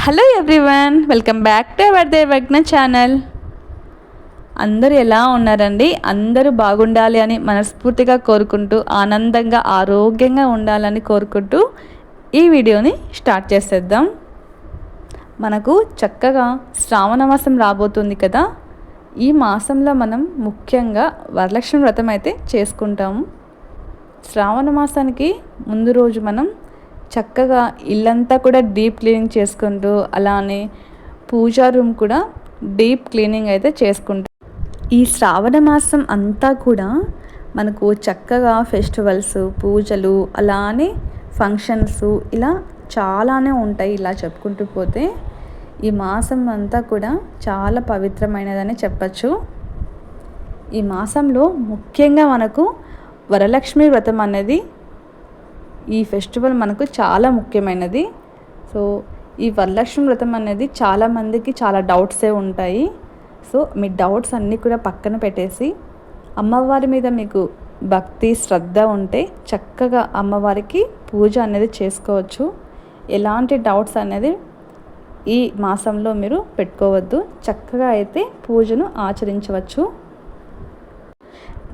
Hello everyone, welcome back to our Devagna channel. అందరూ ఎలా ఉన్నారండి? అందరూ బాగుండాలి అని మనస్ఫూర్తిగా కోరుకుంటూ, ఆనందంగా ఆరోగ్యంగా ఉండాలని కోరుకుంటూ ఈ వీడియోని స్టార్ట్ చేసేద్దాం. మనకు చక్కగా శ్రావణ మాసం రాబోతుంది కదా. ఈ మాసంలో మనం ముఖ్యంగా వరలక్ష్మి వ్రతం అయితే చేసుకుంటాము. శ్రావణ మాసానికి ముందు రోజు మనం చక్కగా ఇల్లంతా కూడా డీప్ క్లీనింగ్ చేసుకుంటూ, అలానే పూజా రూమ్ కూడా డీప్ క్లీనింగ్ అయితే చేసుకుంటాం. ఈ శ్రావణ మాసం అంతా కూడా మనకు చక్కగా ఫెస్టివల్స్, పూజలు, అలానే ఫంక్షన్స్ ఇలా చాలానే ఉంటాయి. ఇలా చెప్పుకుంటూ పోతే ఈ మాసం అంతా కూడా చాలా పవిత్రమైనదని చెప్పచ్చు. ఈ మాసంలో ముఖ్యంగా మనకు వరలక్ష్మి వ్రతం అనేది, ఈ ఫెస్టివల్ మనకు చాలా ముఖ్యమైనది. సో ఈ వరలక్ష్మి వ్రతం అనేది చాలామందికి చాలా డౌట్సే ఉంటాయి. సో మీ డౌట్స్ అన్నీ కూడా పక్కన పెట్టేసి, అమ్మవారి మీద మీకు భక్తి శ్రద్ధ ఉంటే చక్కగా అమ్మవారికి పూజ అనేది చేసుకోవచ్చు. ఎలాంటి డౌట్స్ అనేది ఈ మాసంలో మీరు పెట్టుకోవద్దు. చక్కగా అయితే పూజను ఆచరించవచ్చు.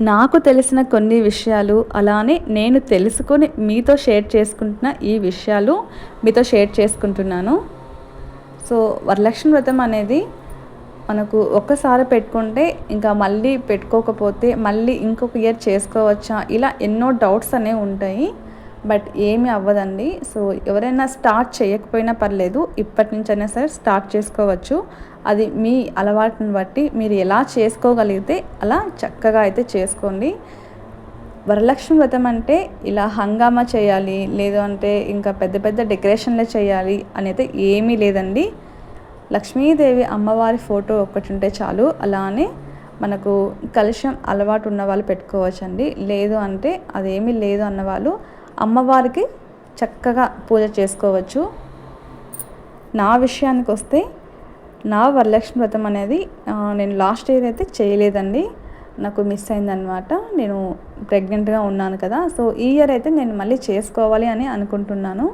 నాకు తెలిసిన కొన్ని విషయాలు, అలానే నేను తెలుసుకొని మీతో షేర్ చేసుకుంటున్న ఈ విషయాలు మీతో షేర్ చేసుకుంటున్నాను. సో వరలక్ష్మి వ్రతం అనేది మనకు ఒక్కసారి పెట్టుకుంటే ఇంకా మళ్ళీ పెట్టుకోకపోతే మళ్ళీ ఇంకొక ఇయర్ చేసుకోవచ్చా, ఇలా ఎన్నో డౌట్స్ అనేవి ఉంటాయి. బట్ ఏమీ అవ్వదండి. సో ఎవరైనా స్టార్ట్ చేయకపోయినా పర్లేదు, ఇప్పటి నుంచైనా సరే స్టార్ట్ చేసుకోవచ్చు. అది మీ అలవాటుని బట్టి మీరు ఎలా చేసుకోగలిగితే అలా చక్కగా అయితే చేసుకోండి. వరలక్ష్మి వ్రతం అంటే ఇలా హంగామా చేయాలి, లేదు అంటే ఇంకా పెద్ద పెద్ద డెకరేషన్లే చేయాలి అనేది ఏమీ లేదండి. లక్ష్మీదేవి అమ్మవారి ఫోటో ఒక్కటి ఉంటే చాలు. అలానే మనకు కలశం అలవాటు ఉన్న వాళ్ళు పెట్టుకోవచ్చండి. లేదు అంటే అదేమీ లేదు అన్నవాళ్ళు అమ్మవారికి చక్కగా పూజ చేసుకోవచ్చు. నా విషయానికి వస్తే, నా వరలక్ష్మి వ్రతం అనేది నేను లాస్ట్ ఇయర్ అయితే చేయలేదండి. నాకు మిస్ అయిందనమాట. నేను ప్రెగ్నెంట్గా ఉన్నాను కదా. సో ఈ ఇయర్ అయితే నేను మళ్ళీ చేసుకోవాలి అని అనుకుంటున్నాను.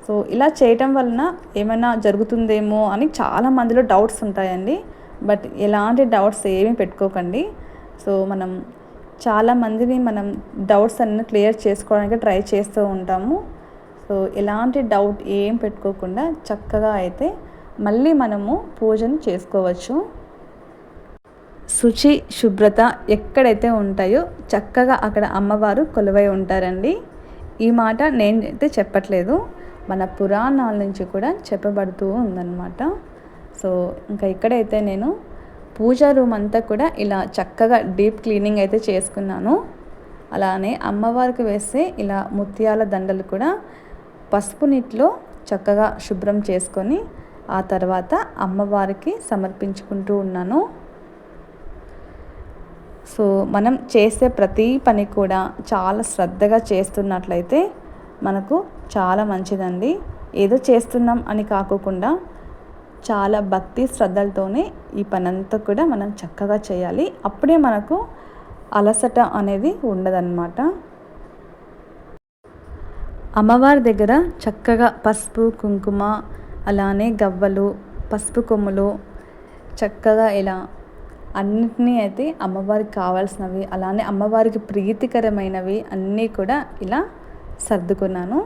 సో ఇలా చేయటం వలన ఏమైనా జరుగుతుందేమో అని చాలా మందిలో డౌట్స్ ఉంటాయండి. బట్ ఎలాంటి డౌట్స్ ఏమీ పెట్టుకోకండి. సో చాలామందిని మనం డౌట్స్ అన్నీ క్లియర్ చేసుకోవడానికి ట్రై చేస్తూ ఉంటాము. సో ఎలాంటి డౌట్ ఏం పెట్టుకోకుండా చక్కగా అయితే మళ్ళీ మనము పూజను చేసుకోవచ్చు. శుచి శుభ్రత ఎక్కడైతే ఉంటాయో చక్కగా అక్కడ అమ్మవారు కొలువై ఉంటారండి. ఈ మాట నేనైతే చెప్పట్లేదు, మన పురాణాల నుంచి కూడా చెప్పబడుతూ ఉందన్నమాట. సో ఇంకా ఇక్కడైతే నేను పూజా రూమ్ అంతా కూడా ఇలా చక్కగా డీప్ క్లీనింగ్ అయితే చేసుకున్నాను. అలానే అమ్మవారికి వేస్తే ఇలా ముత్యాల దండలు కూడా పసుపు నీటిలో చక్కగా శుభ్రం చేసుకొని ఆ తర్వాత అమ్మవారికి సమర్పించుకుంటూ ఉన్నాను. సో మనం చేసే ప్రతి పని కూడా చాలా శ్రద్ధగా చేస్తున్నట్లయితే మనకు చాలా మంచిదండి. ఏదో చేస్తున్నాం అని కాకుండా చాలా భక్తి శ్రద్ధలతోనే ఈ పని అంతా కూడా మనం చక్కగా చేయాలి. అప్పుడే మనకు అలసట అనేది ఉండదన్నమాట. అమ్మవారి దగ్గర చక్కగా పసుపు కుంకుమ, అలానే గవ్వలు, పసుపు కొమ్ములు చక్కగా ఇలా అన్నిటినీ అయితే అమ్మవారికి కావాల్సినవి, అలానే అమ్మవారికి ప్రీతికరమైనవి అన్నీ కూడా ఇలా సర్దుకున్నాను.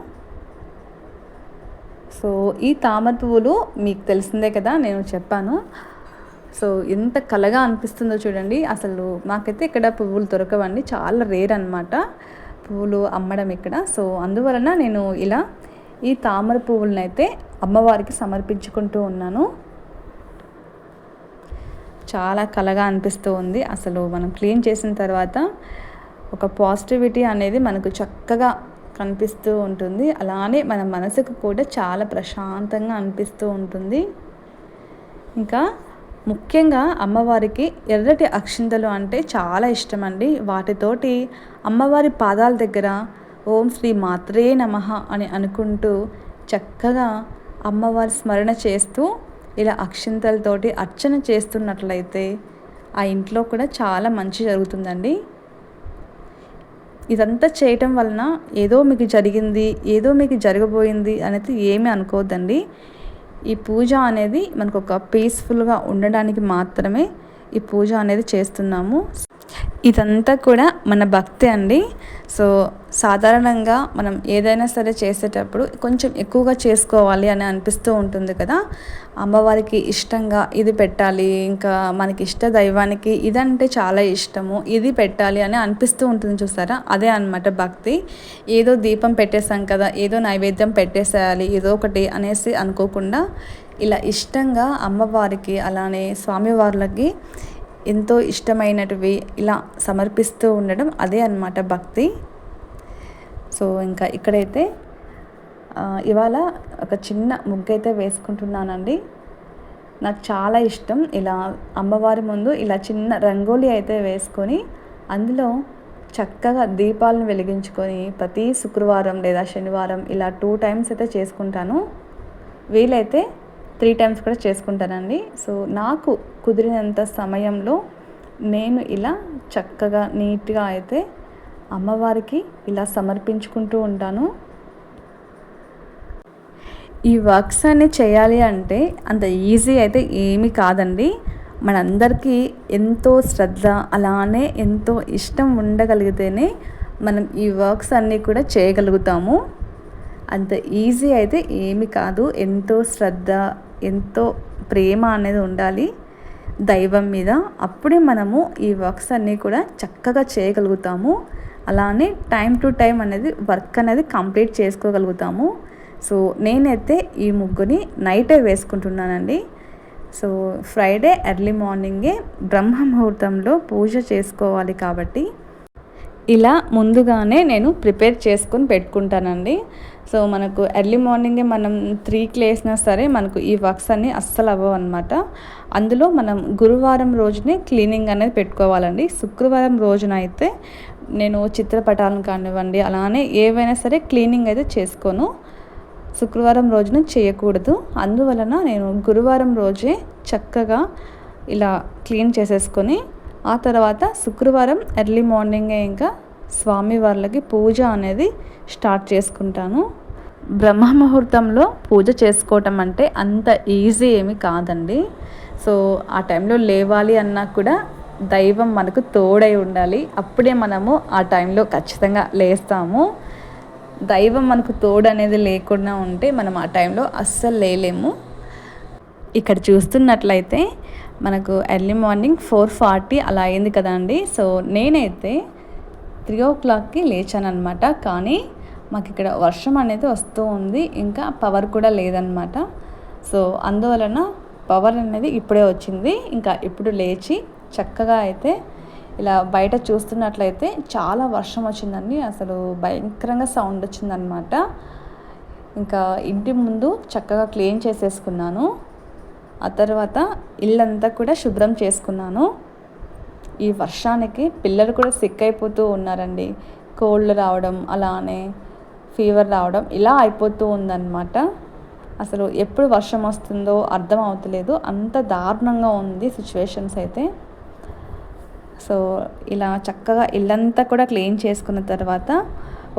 సో ఈ తామర పువ్వులు మీకు తెలిసిందే కదా, నేను చెప్పాను. సో ఎంత కలగా అనిపిస్తుందో చూడండి. అసలు మాకైతే ఇక్కడ పువ్వులు దొరకవండి, చాలా రేర్ అనమాట పువ్వులు అమ్మడం ఇక్కడ. సో అందువలన నేను ఇలా ఈ తామర పువ్వులను అయితే అమ్మవారికి సమర్పించుకుంటూ ఉన్నాను. చాలా కలగా అనిపిస్తూ ఉంది. అసలు మనం క్లీన్ చేసిన తర్వాత ఒక పాజిటివిటీ అనేది మనకు చక్కగా కనిపిస్తూ ఉంటుంది. అలానే మన మనసుకు కూడా చాలా ప్రశాంతంగా అనిపిస్తూ ఉంటుంది. ఇంకా ముఖ్యంగా అమ్మవారికి ఎర్రటి అక్షింతలు అంటే చాలా ఇష్టం అండి. వాటితోటి అమ్మవారి పాదాల దగ్గర ఓం శ్రీ మాత్రే నమః అని అనుకుంటూ చక్కగా అమ్మవారి స్మరణ చేస్తూ ఇలా అక్షింతలతోటి అర్చన చేస్తున్నట్లయితే ఆ ఇంట్లో కూడా చాలా మంచి జరుగుతుందండి. ఇదంతా చేయటం వలన ఏదో మీకు జరిగింది, ఏదో మీకు జరగబోయింది అనేది ఏమీ అనుకోవద్దండి. ఈ పూజ అనేది మనకు ఒక పీస్ఫుల్గా ఉండడానికి మాత్రమే ఈ పూజ అనేది చేస్తున్నాము. ఇదంతా కూడా మన భక్తి అండి. సో సాధారణంగా మనం ఏదైనా సరే చేసేటప్పుడు కొంచెం ఎక్కువగా చేసుకోవాలి అని అనిపిస్తూ ఉంటుంది కదా. అమ్మవారికి ఇష్టంగా ఇది పెట్టాలి, ఇంకా మనకి ఇష్ట దైవానికి ఇదంటే చాలా ఇష్టము, ఇది పెట్టాలి అని అనిపిస్తూ ఉంటుంది చూసారా. అదే అన్నమాట భక్తి. ఏదో దీపం పెట్టేసాం కదా, ఏదో నైవేద్యం పెట్టేసేయాలి ఏదో ఒకటి అనేసి అనుకోకుండా ఇలా ఇష్టంగా అమ్మవారికి అలానే స్వామివార్లకి ఎంతో ఇష్టమైనటివి ఇలా సమర్పిస్తూ ఉండడం అదే అన్నమాట భక్తి. సో ఇంకా ఇక్కడైతే ఇవాళ ఒక చిన్న ముగ్గు అయితే వేసుకుంటున్నానండి. నాకు చాలా ఇష్టం ఇలా అమ్మవారి ముందు ఇలా చిన్న రంగోలీ అయితే వేసుకొని అందులో చక్కగా దీపాలను వెలిగించుకొని ప్రతి శుక్రవారం లేదా శనివారం ఇలా 2 టైమ్స్ అయితే చేసుకుంటాను. వీలైతే 3 టైమ్స్ కూడా చేసుకుంటానండి. సో నాకు కుదిరినంత సమయంలో నేను ఇలా చక్కగా నీట్గా అయితే అమ్మవారికి ఇలా సమర్పించుకుంటూ ఉంటాను. ఈ వర్క్స్ అన్ని చేయాలి అంటే అంత ఈజీ అయితే ఏమీ కాదండి. మనందరికీ ఎంతో శ్రద్ధ అలానే ఎంతో ఇష్టం ఉండగలిగితేనే మనం ఈ వర్క్స్ అన్నీ కూడా చేయగలుగుతాము. అంత ఈజీ అయితే ఏమీ కాదు. ఎంతో శ్రద్ధ, ఎంతో ప్రేమ అనేది ఉండాలి దైవం మీద. అప్పుడే మనము ఈ వర్క్స్ అన్నీ కూడా చక్కగా చేయగలుగుతాము. అలానే టైం టు టైం అనేది వర్క్ అనేది కంప్లీట్ చేసుకోగలుగుతాము. సో నేనైతే ఈ ముగ్గుని నైటే వేసుకుంటున్నానండి. సో ఫ్రైడే ఎర్లీ మార్నింగే బ్రహ్మ ముహూర్తంలో పూజ చేసుకోవాలి కాబట్టి ఇలా ముందుగానే నేను ప్రిపేర్ చేసుకొని పెట్టుకుంటానండి. సో మనకు ఎర్లీ మార్నింగే మనం 3కి లేసినా సరే మనకు ఈ వర్క్స్ అన్నీ అస్సలు అవ్వవు అనమాట. అందులో మనం గురువారం రోజునే క్లీనింగ్ అనేది పెట్టుకోవాలండి. శుక్రవారం రోజున అయితే నేను చిత్రపటాలను కానివ్వండి అలానే ఏవైనా సరే క్లీనింగ్ అయితే చేసుకోను. శుక్రవారం రోజున చేయకూడదు. అందువలన నేను గురువారం రోజే చక్కగా ఇలా క్లీన్ చేసేసుకొని ఆ తర్వాత శుక్రవారం ఎర్లీ మార్నింగే ఇంకా స్వామివార్లకి పూజ అనేది స్టార్ట్ చేసుకుంటాను. బ్రహ్మ ముహూర్తంలో పూజ చేసుకోవటం అంటే అంత ఈజీ ఏమీ కాదండి. సో ఆ టైంలో లేవాలి అన్నా కూడా దైవం మనకు తోడై ఉండాలి. అప్పుడే మనము ఆ టైంలో ఖచ్చితంగా లేస్తాము. దైవం మనకు తోడు అనేది లేకుండా ఉంటే మనం ఆ టైంలో అస్సలు లేలేము. ఇక్కడ చూస్తున్నట్లయితే మనకు ఎర్లీ మార్నింగ్ 4:40 అలా అయింది కదండి. సో నేనైతే 3 o'clockకి లేచాను అనమాట. కానీ మాకు ఇక్కడ వర్షం అనేది వస్తూ ఉంది, ఇంకా పవర్ కూడా లేదనమాట. సో అందువలన పవర్ అనేది ఇప్పుడే వచ్చింది. ఇంకా ఇప్పుడు లేచి చక్కగా అయితే ఇలా బయట చూస్తున్నట్లయితే చాలా వర్షం వచ్చిందండి. అసలు భయంకరంగా సౌండ్ వచ్చిందనమాట. ఇంకా ఇంటి ముందు చక్కగా క్లీన్ చేసేసుకున్నాను. ఆ తర్వాత ఇల్లంతా కూడా శుభ్రం చేసుకున్నాను. ఈ వర్షానికి పిల్లలు కూడా సిక్ అయిపోతూ ఉన్నారండి. కోల్డ్ రావడం అలానే ఫీవర్ రావడం ఇలా అయిపోతూ ఉందన్నమాట. అసలు ఎప్పుడు వర్షం వస్తుందో అర్థం అవుతలేదు, అంత దారుణంగా ఉంది సిచ్యువేషన్స్ అయితే. సో ఇలా చక్కగా ఇల్లంతా కూడా క్లీన్ చేసుకున్న తర్వాత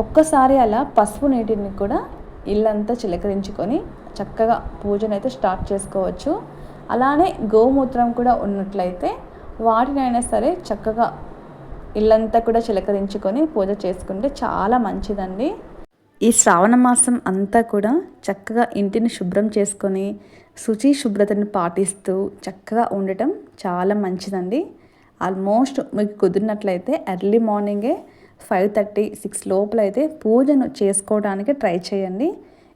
ఒక్కసారి అలా పసుపు నీటిని కూడా ఇల్లంతా చిలకరించుకొని చక్కగా పూజనైతే స్టార్ట్ చేసుకోవచ్చు. అలానే గోమూత్రం కూడా ఉన్నట్లయితే వాటినైనా సరే చక్కగా ఇల్లంతా కూడా చిలకరించుకొని పూజ చేసుకుంటే చాలా మంచిదండి. ఈ శ్రావణ మాసం అంతా కూడా చక్కగా ఇంటిని శుభ్రం చేసుకొని శుచి శుభ్రతను పాటిస్తూ చక్కగా ఉండటం చాలా మంచిదండి. ఆల్మోస్ట్ మీకు కుదిరినట్లయితే ఎర్లీ మార్నింగే 5:30, 6 లోపల అయితే పూజను చేసుకోవడానికి ట్రై చేయండి.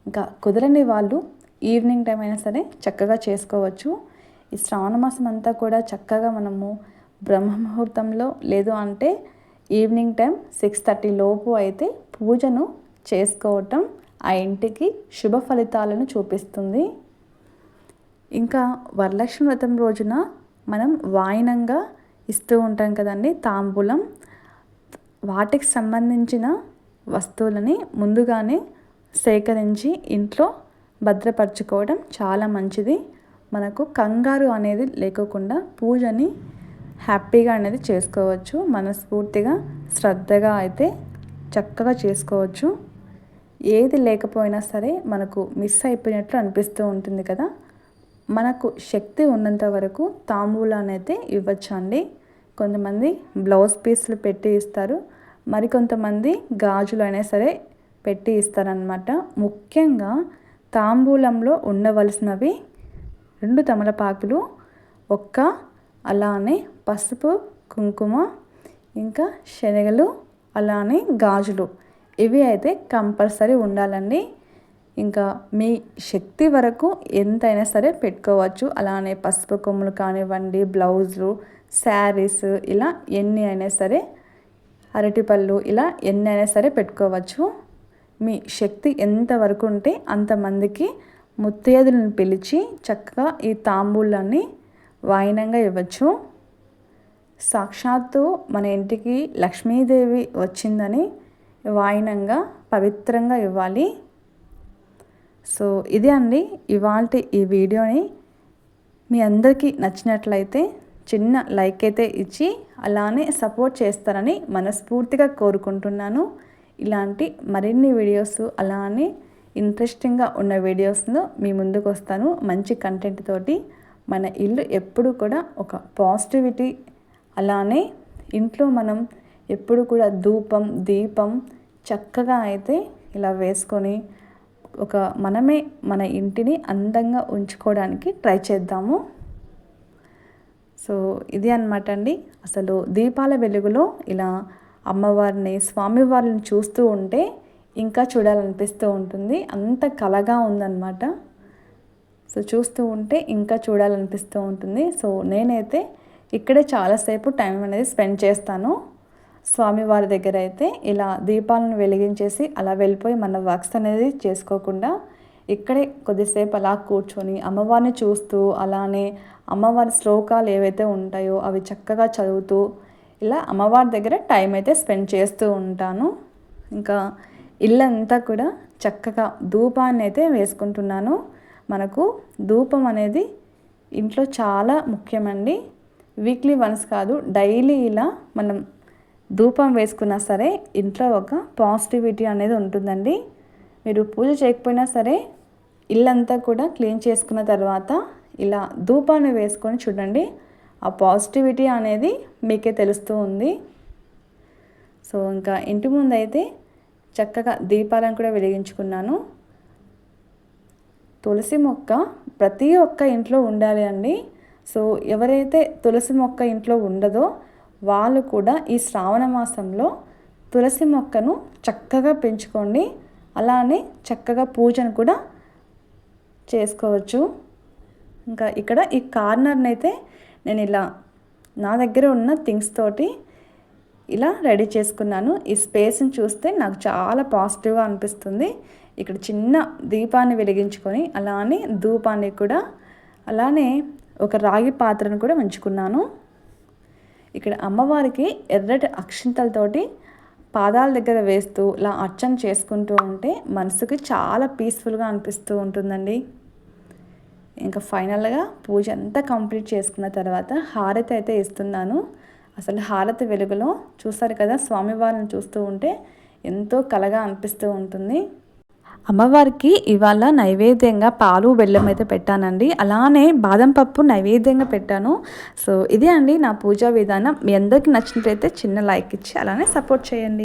ఇంకా కుదరని వాళ్ళు ఈవినింగ్ టైం అయినా సరే చక్కగా చేసుకోవచ్చు. ఈ శ్రావణ మాసం అంతా కూడా చక్కగా మనము బ్రహ్మ ముహూర్తంలో లేదు అంటే ఈవినింగ్ టైం 6:30 లోపు అయితే పూజను చేసుకోవటం ఆ ఇంటికి శుభ ఫలితాలను చూపిస్తుంది. ఇంకా వరలక్ష్మి వ్రతం రోజున మనం వాయినంగా ఇస్తూ ఉంటాం కదండి తాంబూలం. వాటికి సంబంధించిన వస్తువులని ముందుగానే సేకరించి ఇంట్లో భద్రపరచుకోవడం చాలా మంచిది. మనకు కంగారు అనేది లేకోకుండా పూజని హ్యాపీగా అనేది చేసుకోవచ్చు. మనస్ఫూర్తిగా శ్రద్ధగా అయితే చక్కగా చేసుకోవచ్చు. ఏది లేకపోయినా సరే మనకు మిస్ అయిపోయినట్లు అనిపిస్తూ ఉంటుంది కదా. మనకు శక్తి ఉన్నంత వరకు తాంబూలాన్ని అయితే ఇవ్వచ్చు అండి. కొంతమంది బ్లౌజ్ పీస్లు పెట్టి ఇస్తారు, మరికొంతమంది గాజులు అయినా సరే పెట్టి ఇస్తారనమాట. ముఖ్యంగా తాంబూలంలో ఉండవలసినవి 2 తమలపాకులు, అలానే పసుపు కుంకుమ, ఇంకా శనగలు, అలానే గాజులు, ఇవి అయితే కంపల్సరీ ఉండాలండి. ఇంకా మీ శక్తి వరకు ఎంతైనా సరే పెట్టుకోవచ్చు. అలానే పసుపు కొమ్ములు కానివ్వండి, బ్లౌజులు, శారీస్, ఇలా ఎన్ని అయినా సరే, అరటిపళ్ళు, ఇలా ఎన్ని అయినా సరే పెట్టుకోవచ్చు. మీ శక్తి ఎంతవరకు ఉంటే అంతమందికి ముత్తైదులను పిలిచి చక్కగా ఈ తాంబూలాన్ని వాయినంగా ఇవ్వచ్చు. సాక్షాత్తు మన ఇంటికి లక్ష్మీదేవి వచ్చిందని వాయినంగా పవిత్రంగా ఇవ్వాలి. సో ఇది అండి ఇవాల్టి ఈ వీడియోని. మీ అందరికీ నచ్చినట్లయితే చిన్న లైక్ అయితే ఇచ్చి అలానే సపోర్ట్ చేస్తారని మనస్ఫూర్తిగా కోరుకుంటున్నాను. ఇలాంటి మరిన్ని వీడియోస్, అలానే ఇంట్రెస్టింగ్గా ఉన్న వీడియోస్ను మీ ముందుకు వస్తాను మంచి కంటెంట్ తోటి. మన ఇల్లు ఎప్పుడు కూడా ఒక పాజిటివిటీ, అలానే ఇంట్లో మనం ఎప్పుడు కూడా ధూపం దీపం చక్కగా అయితే ఇలా వేసుకొని మనమే మన ఇంటిని అందంగా ఉంచుకోవడానికి ట్రై చేద్దాము. సో ఇది అన్నమాట అండి. అసలు దీపాల వెలుగులో ఇలా అమ్మవారిని, స్వామివారిని చూస్తూ ఉంటే ఇంకా చూడాలనిపిస్తూ ఉంటుంది. అంత కళగా ఉందన్నమాట. సో చూస్తూ ఉంటే ఇంకా చూడాలనిపిస్తూ ఉంటుంది. సో నేనైతే ఇక్కడే చాలాసేపు టైం అనేది స్పెండ్ చేస్తాను. స్వామివారి దగ్గర అయితే ఇలా దీపాలను వెలిగించేసి అలా వెళ్ళిపోయి మన వర్క్స్ అనేది చేసుకోకుండా ఇక్కడే కొద్దిసేపు అలా కూర్చొని అమ్మవారిని చూస్తూ, అలానే అమ్మవారి శ్లోకాలు ఏవైతే ఉంటాయో అవి చక్కగా చదువుతూ ఇలా అమ్మవారి దగ్గర టైం అయితే స్పెండ్ చేస్తూ ఉంటాను. ఇంకా ఇల్లంతా కూడా చక్కగా ధూపాన్ని అయితే వేసుకుంటున్నాను. మనకు ధూపం అనేది ఇంట్లో చాలా ముఖ్యమండి. వీక్లీ వన్స్ కాదు, డైలీ ఇలా మనం ధూపం వేసుకున్నా సరే ఇంట్లో ఒక పాజిటివిటీ అనేది ఉంటుందండి. మీరు పూజ చేయకపోయినా సరే ఇల్లంతా కూడా క్లీన్ చేసుకున్న తర్వాత ఇలా ధూపాన్ని వేసుకొని చూడండి, ఆ పాజిటివిటీ అనేది మీకే తెలుస్తూ ఉంది. సో ఇంకా ఇంటి ముందు అయితే చక్కగా దీపాలను కూడా వెలిగించుకున్నాను. తులసి మొక్క ప్రతి ఒక్క ఇంట్లో ఉండాలి అండి. సో ఎవరైతే తులసి మొక్క ఇంట్లో ఉండదో వాళ్ళు కూడా ఈ శ్రావణ మాసంలో తులసి మొక్కను చక్కగా పెంచుకోండి. అలానే చక్కగా పూజను కూడా చేసుకోవచ్చు. ఇంకా ఇక్కడ ఈ కార్నర్ని అయితే నేను ఇలా నా దగ్గర ఉన్న థింగ్స్ తోటి ఇలా రెడీ చేసుకున్నాను. ఈ స్పేస్ని చూస్తే నాకు చాలా పాజిటివ్గా అనిపిస్తుంది. ఇక్కడ చిన్న దీపాన్ని వెలిగించుకొని అలానే ధూపాన్ని కూడా, అలానే ఒక రాగి పాత్రను కూడా ఉంచుకున్నాను. ఇక్కడ అమ్మవారికి ఎర్రటి అక్షింతలతోటి పాదాల దగ్గర వేస్తూ ఇలా అర్చన చేసుకుంటూ ఉంటే మనసుకి చాలా పీస్ఫుల్గా అనిపిస్తూ ఉంటుందండి. ఇంకా ఫైనల్గా పూజ అంతా కంప్లీట్ చేసుకున్న తర్వాత హారతి అయితే ఇస్తున్నాను. అసలు హారతి వెలుగులో చూస్తారు కదా, స్వామివారిని చూస్తూ ఉంటే ఎంతో కళగా అనిపిస్తూ ఉంటుంది. అమ్మవారికి ఇవాళ నైవేద్యంగా పాలు బెల్లం అయితే పెట్టానండి. అలానే బాదం పప్పు నైవేద్యంగా పెట్టాను. సో ఇదే అండి నా పూజా విధానం. మీ అందరికీ నచ్చినట్లయితే చిన్న లైక్ ఇచ్చి అలానే సపోర్ట్ చేయండి.